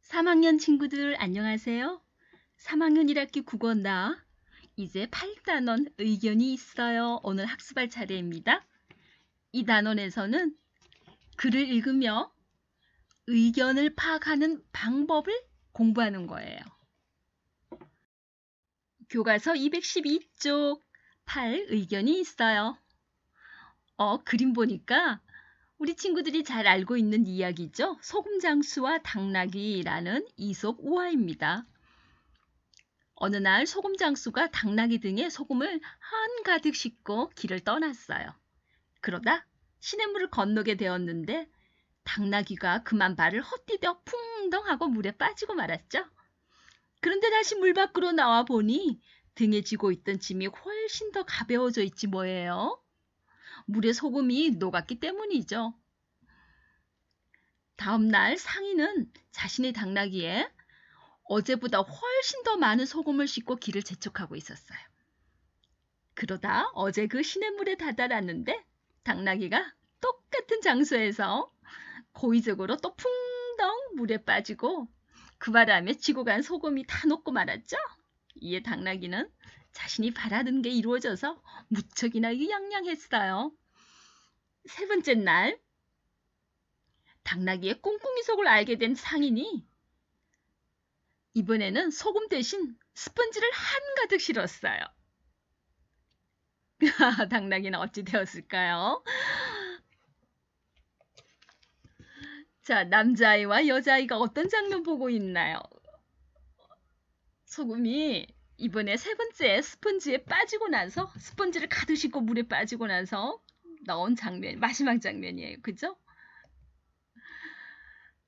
3학년 친구들 안녕하세요. 3학년 1학기 국어나 이제 8단원 의견이 있어요. 오늘 학습할 차례입니다. 이 단원에서는 글을 읽으며 의견을 파악하는 방법을 공부하는 거예요. 교과서 212쪽 8 의견이 있어요. 그림 보니까 우리 친구들이 잘 알고 있는 이야기죠. 소금장수와 당나귀라는 이솝 우화입니다. 어느 날 소금장수가 당나귀 등에 소금을 한가득 싣고 길을 떠났어요. 그러다 시냇물을 건너게 되었는데 당나귀가 그만 발을 헛디뎌 풍덩하고 물에 빠지고 말았죠. 그런데 다시 물 밖으로 나와 보니 등에 지고 있던 짐이 훨씬 더 가벼워져 있지 뭐예요. 물에 소금이 녹았기 때문이죠. 다음 날 상인은 자신의 당나귀에 어제보다 훨씬 더 많은 소금을 싣고 길을 재촉하고 있었어요. 그러다 어제 그 시냇물에 다다랐는데 당나귀가 똑같은 장소에서 고의적으로 또 풍덩 물에 빠지고 그 바람에 지고 간 소금이 다 녹고 말았죠. 이에 당나귀는 자신이 바라는 게 이루어져서 무척이나 의양양했어요. 세 번째 날 당나귀의 꿍꿍이 속을 알게 된 상인이 이번에는 소금 대신 스펀지를 한가득 실었어요. 당나귀는 어찌 되었을까요? 자, 남자아이와 여자아이가 어떤 장면 보고 있나요? 소금이 이번에 세 번째 스펀지에 빠지고 나서 스펀지를 가득 싣고 물에 빠지고 나서 나온 장면, 마지막 장면이에요. 그죠?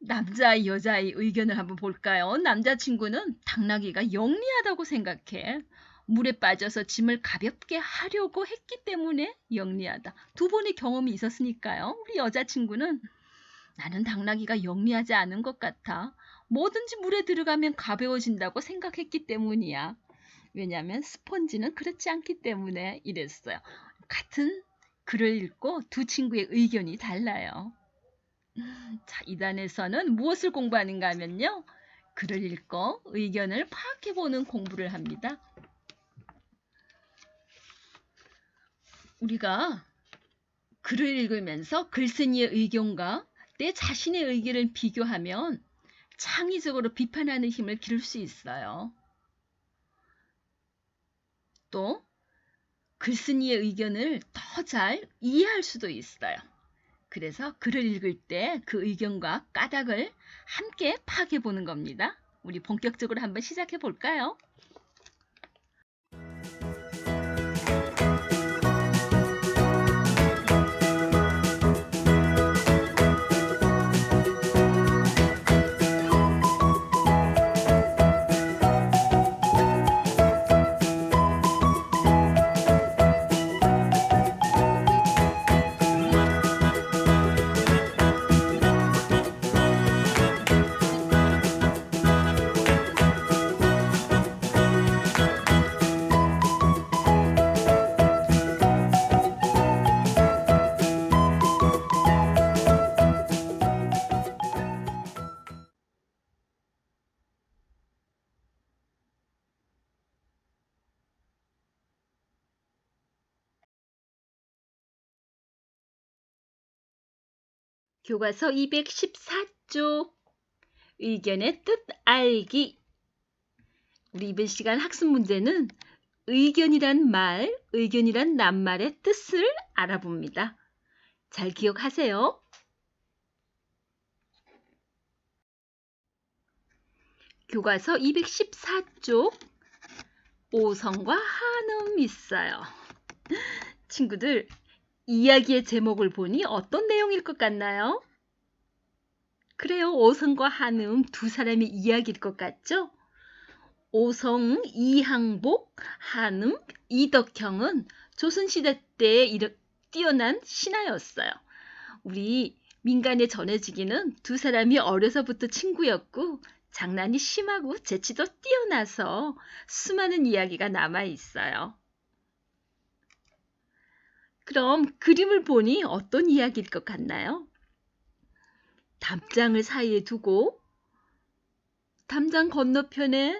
남자아이, 여자아이 의견을 한번 볼까요? 남자친구는 당나귀가 영리하다고 생각해. 물에 빠져서 짐을 가볍게 하려고 했기 때문에 영리하다. 두 번의 경험이 있었으니까요. 우리 여자친구는 나는 당나귀가 영리하지 않은 것 같아. 뭐든지 물에 들어가면 가벼워진다고 생각했기 때문이야. 왜냐하면 스펀지는 그렇지 않기 때문에 이랬어요. 같은 글을 읽고 두 친구의 의견이 달라요. 자, 이 단에서는 무엇을 공부하는가 하면요. 글을 읽고 의견을 파악해보는 공부를 합니다. 우리가 글을 읽으면서 글쓴이의 의견과 내 자신의 의견을 비교하면 창의적으로 비판하는 힘을 기를 수 있어요. 또 글쓴이의 의견을 더 잘 이해할 수도 있어요. 그래서 글을 읽을 때 그 의견과 까닭을 함께 파악해 보는 겁니다. 우리 본격적으로 한번 시작해 볼까요? 교과서 214쪽 의견의 뜻 알기. 우리 이번 시간 학습 문제는 의견이란 말, 의견이란 낱말의 뜻을 알아봅니다. 잘 기억하세요. 교과서 214쪽 오성과 한음 있어요. 친구들, 이야기의 제목을 보니 어떤 내용일 것 같나요? 그래요, 오성과 한음 두 사람의 이야기일 것 같죠? 오성 이항복, 한음 이덕형은 조선시대 때 뛰어난 신하였어요. 우리 민간에 전해지기는 두 사람이 어려서부터 친구였고 장난이 심하고 재치도 뛰어나서 수많은 이야기가 남아 있어요. 그럼 그림을 보니 어떤 이야기일 것 같나요? 담장을 사이에 두고 담장 건너편에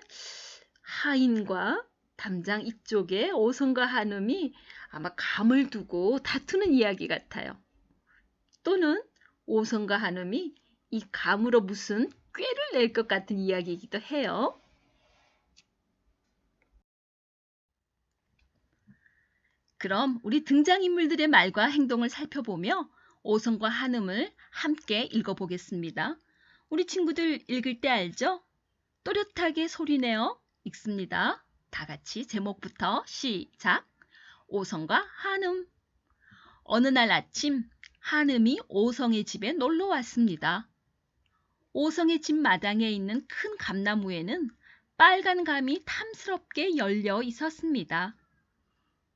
하인과 담장 이쪽에 오성과 한음이 아마 감을 두고 다투는 이야기 같아요. 또는 오성과 한음이 이 감으로 무슨 꾀를 낼 것 같은 이야기이기도 해요. 그럼 우리 등장인물들의 말과 행동을 살펴보며 오성과 한음을 함께 읽어보겠습니다. 우리 친구들 읽을 때 알죠? 또렷하게 소리내어 읽습니다. 다 같이 제목부터 시작! 오성과 한음. 어느 날 아침 한음이 오성의 집에 놀러 왔습니다. 오성의 집 마당에 있는 큰 감나무에는 빨간 감이 탐스럽게 열려 있었습니다.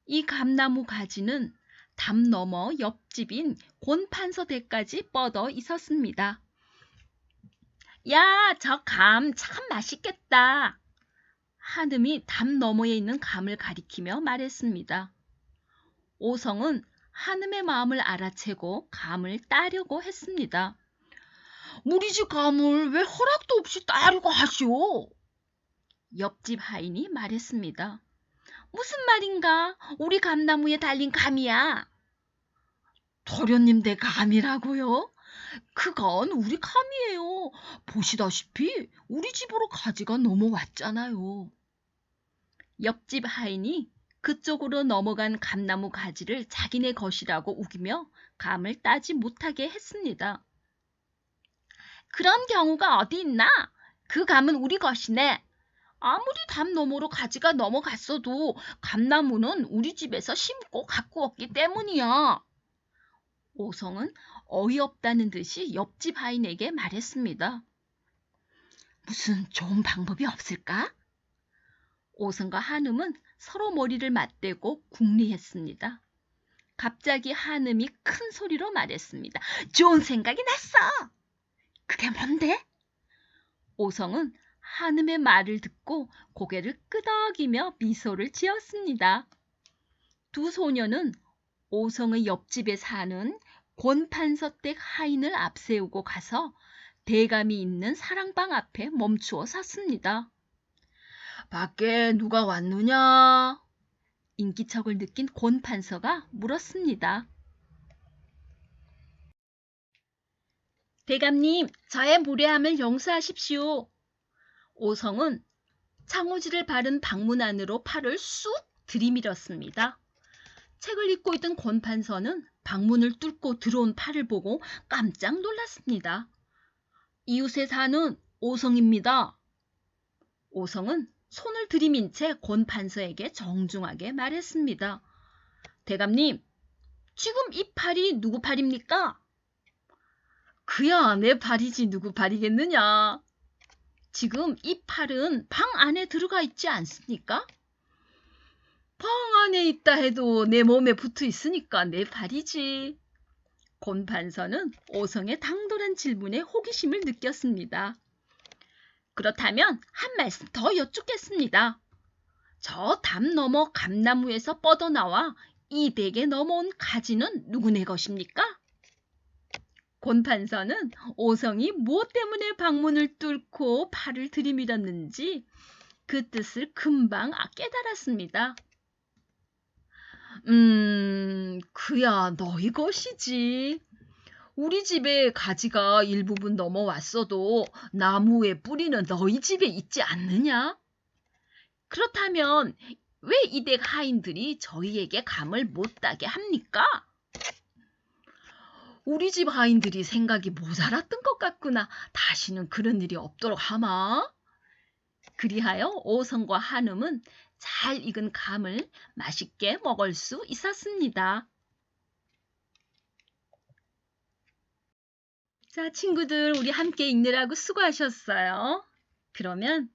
이 감나무 가지는 담 너머 옆집인 곤판서대까지 뻗어 있었습니다. 야, 저 감 참 맛있겠다. 한음이 담 너머에 있는 감을 가리키며 말했습니다. 오성은 한음의 마음을 알아채고 감을 따려고 했습니다. 우리 집 감을 왜 허락도 없이 따려고 하시오? 옆집 하인이 말했습니다. 무슨 말인가? 우리 감나무에 달린 감이야. 도련님 댁 감이라고요? 그건 우리 감이에요. 보시다시피 우리 집으로 가지가 넘어왔잖아요. 옆집 하인이 그쪽으로 넘어간 감나무 가지를 자기네 것이라고 우기며 감을 따지 못하게 했습니다. 그런 경우가 어디 있나? 그 감은 우리 것이네. 아무리 담 너머로 가지가 넘어갔어도 감나무는 우리 집에서 심고 갖고 왔기 때문이야. 오성은 어이없다는 듯이 옆집 하인에게 말했습니다. 무슨 좋은 방법이 없을까? 오성과 한음은 서로 머리를 맞대고 궁리했습니다. 갑자기 한음이 큰 소리로 말했습니다. 좋은 생각이 났어. 그게 뭔데? 오성은 한음의 말을 듣고 고개를 끄덕이며 미소를 지었습니다. 두 소녀는 오성의 옆집에 사는 곤판서댁 하인을 앞세우고 가서 대감이 있는 사랑방 앞에 멈추어 섰습니다. 밖에 누가 왔느냐? 인기척을 느낀 곤판서가 물었습니다. 대감님, 저의 무례함을 용서하십시오. 오성은 창호지를 바른 방문 안으로 팔을 쑥 들이밀었습니다. 책을 읽고 있던 곤판서는 방문을 뚫고 들어온 팔을 보고 깜짝 놀랐습니다. 이웃에 사는 오성입니다. 오성은 손을 들이민 채 곤판서에게 정중하게 말했습니다. 대감님, 지금 이 팔이 누구 팔입니까? 그야 내 팔이지 누구 팔이겠느냐. 지금 이 팔은 방 안에 들어가 있지 않습니까? 방 안에 있다 해도 내 몸에 붙어 있으니까 내 팔이지. 곤판서는 오성의 당돌한 질문에 호기심을 느꼈습니다. 그렇다면 한 말씀 더 여쭙겠습니다. 저 담 너머 감나무에서 뻗어나와 이 댁에 넘어온 가지는 누구네 것입니까? 곤판서는 오성이 무엇 때문에 방문을 뚫고 팔을 들이밀었는지 그 뜻을 금방 깨달았습니다. 그야 너희 것이지. 우리 집에 가지가 일부분 넘어왔어도 나무의 뿌리는 너희 집에 있지 않느냐? 그렇다면 왜 이 댁 하인들이 저희에게 감을 못 따게 합니까? 우리 집 하인들이 생각이 모자랐던 것 같구나. 다시는 그런 일이 없도록 하마. 그리하여 오성과 한음은 잘 익은 감을 맛있게 먹을 수 있었습니다. 자, 친구들, 우리 함께 읽느라고 수고하셨어요. 그러면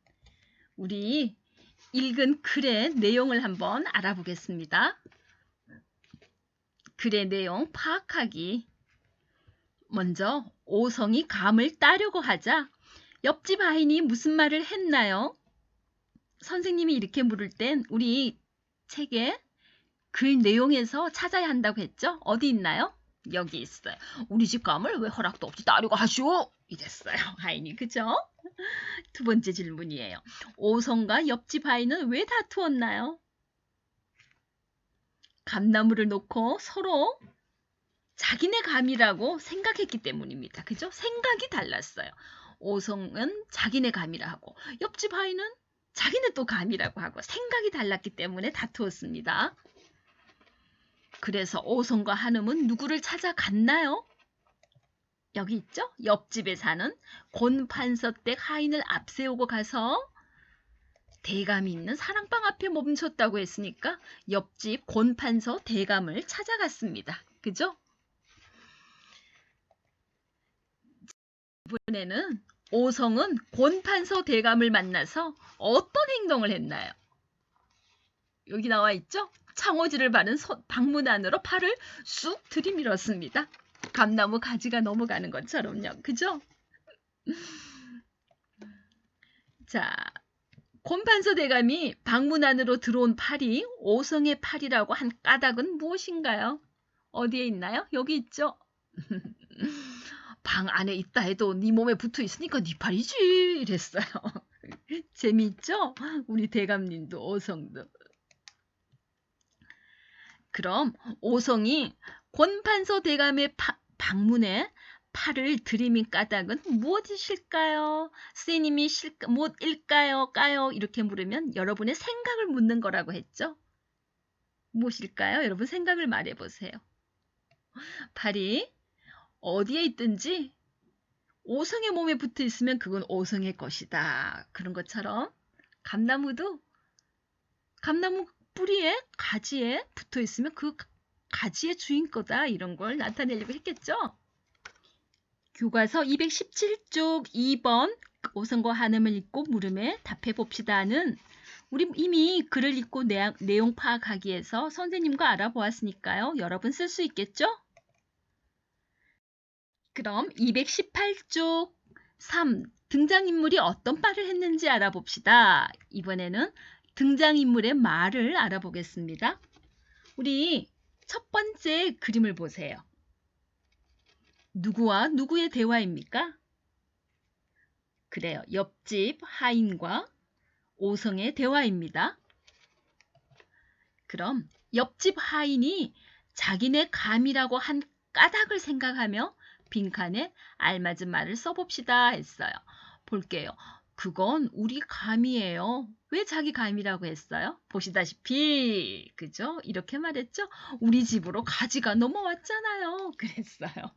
우리 읽은 글의 내용을 한번 알아보겠습니다. 글의 내용 파악하기. 먼저 오성이 감을 따려고 하자 옆집 아인이 무슨 말을 했나요? 선생님이 이렇게 물을 땐 우리 책에 글 내용에서 찾아야 한다고 했죠? 어디 있나요? 여기 있어요. 우리 집 감을 왜 허락도 없이 따려고 하시오? 이랬어요. 하인이. 그죠? 두 번째 질문이에요. 오성과 옆집 하인은 왜 다투었나요? 감나무를 놓고 서로 자기네 감이라고 생각했기 때문입니다. 그죠? 생각이 달랐어요. 오성은 자기네 감이라 하고 옆집 하인은 자기네 또 감이라고 하고 생각이 달랐기 때문에 다투었습니다. 그래서 오성과 한음은 누구를 찾아갔나요? 여기 있죠? 옆집에 사는 곤판서댁 하인을 앞세우고 가서 대감이 있는 사랑방 앞에 멈췄다고 했으니까 옆집 곤판서 대감을 찾아갔습니다. 그죠? 이번에는 오성은 곤판서 대감을 만나서 어떤 행동을 했나요? 여기 나와 있죠? 창호지를 바른 방문 안으로 팔을 쑥 들이밀었습니다. 감나무 가지가 넘어가는 것처럼요. 그죠? 자, 곤판서 대감이 방문 안으로 들어온 팔이 오성의 팔이라고 한 까닭은 무엇인가요? 어디에 있나요? 여기 있죠? 방 안에 있다 해도 네 몸에 붙어 있으니까 네 팔이지 이랬어요. 재미있죠? 우리 대감님도 오성도. 그럼 오성이 곤판서 대감의 방문에 팔을 들이민 까닭은 무엇이실까요? 선생님이 못일까요? 까요? 이렇게 물으면 여러분의 생각을 묻는 거라고 했죠? 무엇일까요? 여러분 생각을 말해보세요. 팔이 어디에 있든지 오성의 몸에 붙어 있으면 그건 오성의 것이다. 그런 것처럼 감나무도 감나무 뿌리에 가지에 붙어 있으면 그 가지의 주인 거다. 이런 걸 나타내려고 했겠죠. 교과서 217쪽 2번 오성과 한음을 읽고 물음에 답해 봅시다는 우리 이미 글을 읽고 내용 파악하기 위해서 선생님과 알아보았으니까요. 여러분 쓸 수 있겠죠? 그럼 218쪽 3 등장인물이 어떤 말을 했는지 알아봅시다. 이번에는 등장인물의 말을 알아보겠습니다. 우리 첫 번째 그림을 보세요. 누구와 누구의 대화입니까? 그래요. 옆집 하인과 오성의 대화입니다. 그럼 옆집 하인이 자기네 감이라고 한 까닭을 생각하며 빈칸에 알맞은 말을 써봅시다 했어요. 볼게요. 그건 우리 감이에요. 왜 자기 감이라고 했어요? 보시다시피 그죠? 이렇게 말했죠? 우리 집으로 가지가 넘어왔잖아요. 그랬어요.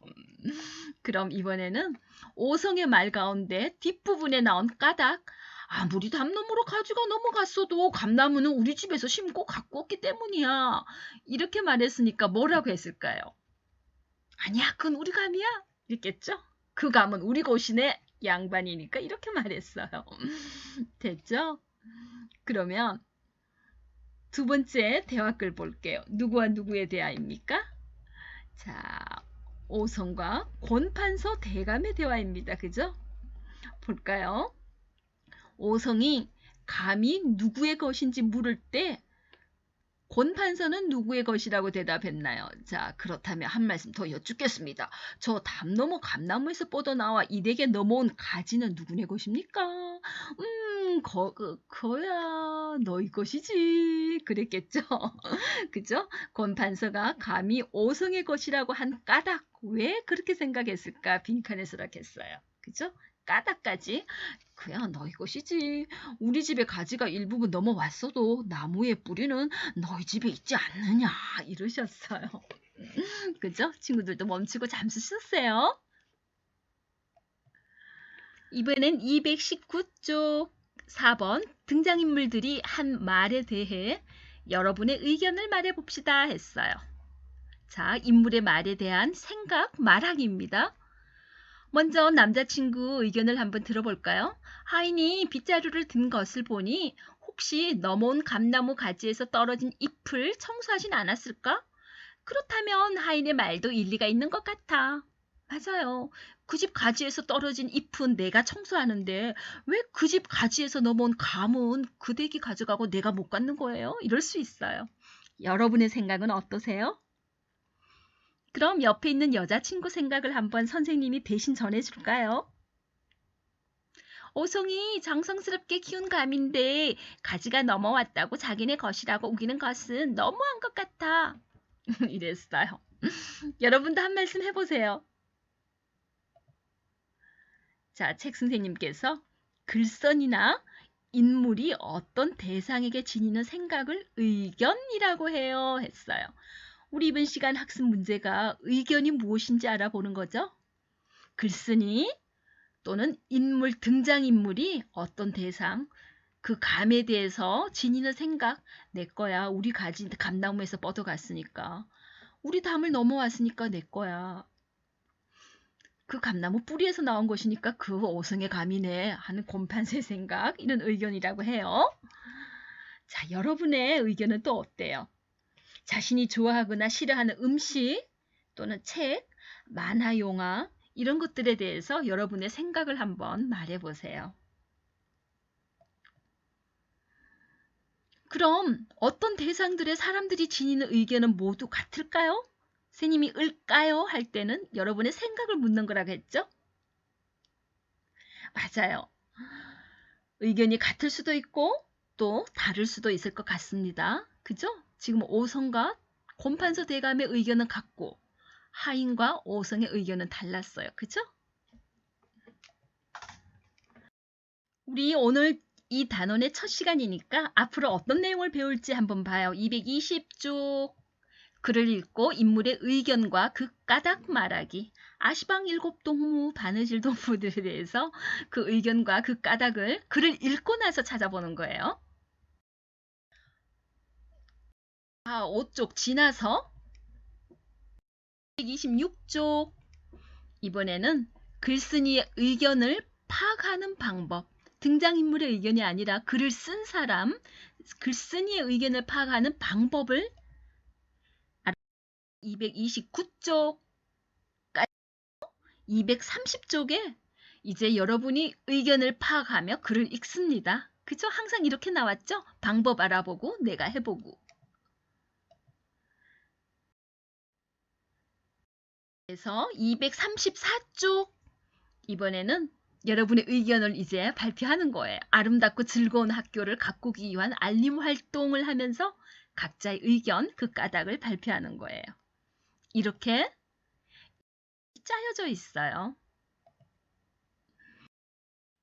그럼 이번에는 오성의 말 가운데 뒷부분에 나온 까닭 아무리 담나무로 가지가 넘어갔어도 감나무는 우리 집에서 심고 갖고 왔기 때문이야. 이렇게 말했으니까 뭐라고 했을까요? 아니야, 그건 우리 감이야. 이랬겠죠? 그 감은 우리 것이네. 양반이니까 이렇게 말했어요. 됐죠? 그러면 두 번째 대화글 볼게요. 누구와 누구의 대화입니까? 자, 오성과 곤판서 대감의 대화입니다. 그죠? 볼까요? 오성이 감이 누구의 것인지 물을 때 곤판서는 누구의 것이라고 대답했나요? 자, 그렇다면 한 말씀 더 여쭙겠습니다. 저 담 넘어 감나무에서 뻗어나와 이 댁에 넘어온 가지는 누구네 것입니까? 그거야 너희 것이지. 그랬겠죠? 그죠? 곤판서가 감히 오성의 것이라고 한 까닭 왜 그렇게 생각했을까? 빈칸에 수락했어요. 그죠? 까닭까지 그야 너희 것이지. 우리 집에 가지가 일부분 넘어왔어도 나무의 뿌리는 너희 집에 있지 않느냐 이러셨어요. 그죠? 친구들도 멈추고 잠시 쉬세요. 이번엔 219쪽 4번 등장인물들이 한 말에 대해 여러분의 의견을 말해봅시다 했어요. 자, 인물의 말에 대한 생각, 말하기입니다. 먼저 남자친구 의견을 한번 들어볼까요? 하인이 빗자루를 든 것을 보니 혹시 넘어온 감나무 가지에서 떨어진 잎을 청소하진 않았을까? 그렇다면 하인의 말도 일리가 있는 것 같아. 맞아요. 그 집 가지에서 떨어진 잎은 내가 청소하는데 왜 그 집 가지에서 넘어온 감은 그 댁이 가져가고 내가 못 갖는 거예요? 이럴 수 있어요. 여러분의 생각은 어떠세요? 그럼 옆에 있는 여자친구 생각을 한번 선생님이 대신 전해줄까요? 오송이 정성스럽게 키운 감인데 가지가 넘어왔다고 자기네 것이라고 우기는 것은 너무한 것 같아. 이랬어요. 여러분도 한 말씀 해보세요. 자, 책 선생님께서 글선이나 인물이 어떤 대상에게 지니는 생각을 의견이라고 해요 했어요. 우리 이번 시간 학습 문제가 의견이 무엇인지 알아보는 거죠. 글쓴이 또는 인물, 등장인물이 어떤 대상, 그 감에 대해서 지니는 생각, 내 거야. 우리 가지 감나무에서 뻗어갔으니까. 우리 담을 넘어왔으니까 내 거야. 그 감나무 뿌리에서 나온 것이니까 그 오성의 감이네 하는 곰판새 생각, 이런 의견이라고 해요. 자, 여러분의 의견은 또 어때요? 자신이 좋아하거나 싫어하는 음식 또는 책, 만화, 영화 이런 것들에 대해서 여러분의 생각을 한번 말해보세요. 그럼 어떤 대상들의 사람들이 지니는 의견은 모두 같을까요? 선생님이 을까요? 할 때는 여러분의 생각을 묻는 거라고 했죠? 맞아요. 의견이 같을 수도 있고 또 다를 수도 있을 것 같습니다. 그죠? 지금 오성과 곰판서 대감의 의견은 같고 하인과 오성의 의견은 달랐어요. 그죠? 우리 오늘 이 단원의 첫 시간이니까 앞으로 어떤 내용을 배울지 한번 봐요. 220쪽 글을 읽고 인물의 의견과 그 까닭 말하기. 아시방 일곱 동무, 바느질 동무들에 대해서 그 의견과 그 까닭을 글을 읽고 나서 찾아보는 거예요. 5쪽 지나서 126쪽 이번에는 글쓴이의 의견을 파악하는 방법. 등장인물의 의견이 아니라 글을 쓴 사람, 글쓴이의 의견을 파악하는 방법을 229쪽 230쪽에 이제 여러분이 의견을 파악하며 글을 읽습니다. 그죠? 항상 이렇게 나왔죠? 방법 알아보고 내가 해보고. 그래서 234쪽 이번에는 여러분의 의견을 이제 발표하는 거예요. 아름답고 즐거운 학교를 가꾸기 위한 알림 활동을 하면서 각자의 의견, 그 까닭을 발표하는 거예요. 이렇게 짜여져 있어요.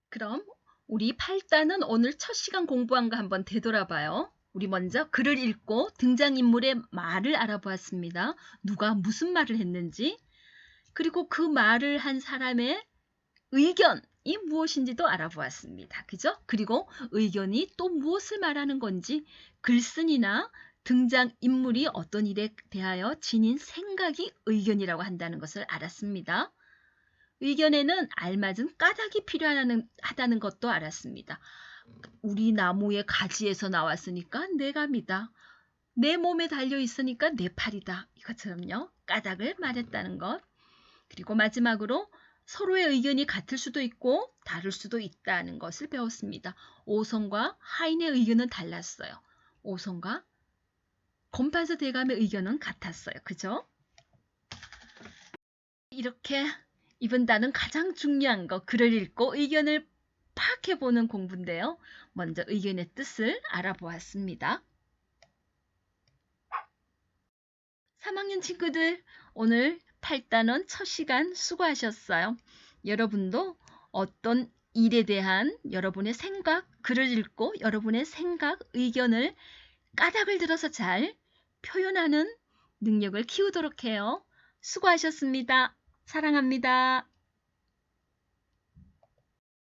그럼 우리 8단은 오늘 첫 시간 공부한 거 한번 되돌아봐요. 우리 먼저 글을 읽고 등장인물의 말을 알아보았습니다. 누가 무슨 말을 했는지, 그리고 그 말을 한 사람의 의견이 무엇인지도 알아보았습니다. 그죠? 그리고 의견이 또 무엇을 말하는 건지, 글쓴이나 등장인물이 어떤 일에 대하여 지닌 생각이 의견이라고 한다는 것을 알았습니다. 의견에는 알맞은 까닭이 필요하다는 것도 알았습니다. 우리 나무의 가지에서 나왔으니까 내 감이다. 내 몸에 달려있으니까 내 팔이다. 이것처럼요. 까닭을 말했다는 것. 그리고 마지막으로 서로의 의견이 같을 수도 있고 다를 수도 있다는 것을 배웠습니다. 오성과 하인의 의견은 달랐어요. 오성과 곰판서 대감의 의견은 같았어요. 그죠? 이렇게 이번 단은 가장 중요한 거, 글을 읽고 의견을 파악해보는 공부인데요. 먼저 의견의 뜻을 알아보았습니다. 3학년 친구들, 오늘 8단원 첫 시간 수고하셨어요. 여러분도 어떤 일에 대한 여러분의 생각, 글을 읽고 여러분의 생각, 의견을 까닭을 들어서 잘 표현하는 능력을 키우도록 해요. 수고하셨습니다. 사랑합니다.